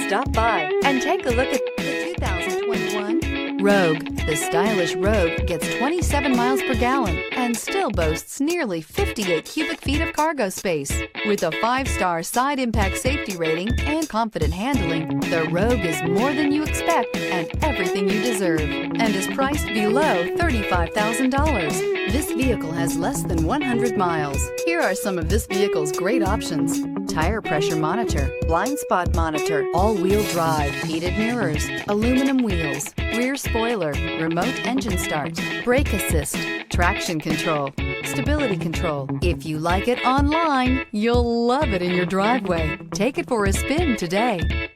Stop by and take a look at the 2021 Rogue. The stylish Rogue gets 27 miles per gallon and still boasts nearly 58 cubic feet of cargo space. With a 5-star side impact safety rating and confident handling, the Rogue is more than you expect and everything you deserve, and is priced below $35,000. This vehicle has less than 100 miles. Here are some of this vehicle's great options: tire pressure monitor, blind spot monitor, all-wheel drive, heated mirrors, aluminum wheels, rear spoiler, remote engine start, brake assist, traction control, stability control. If you like it online, you'll love it in your driveway. Take it for a spin today.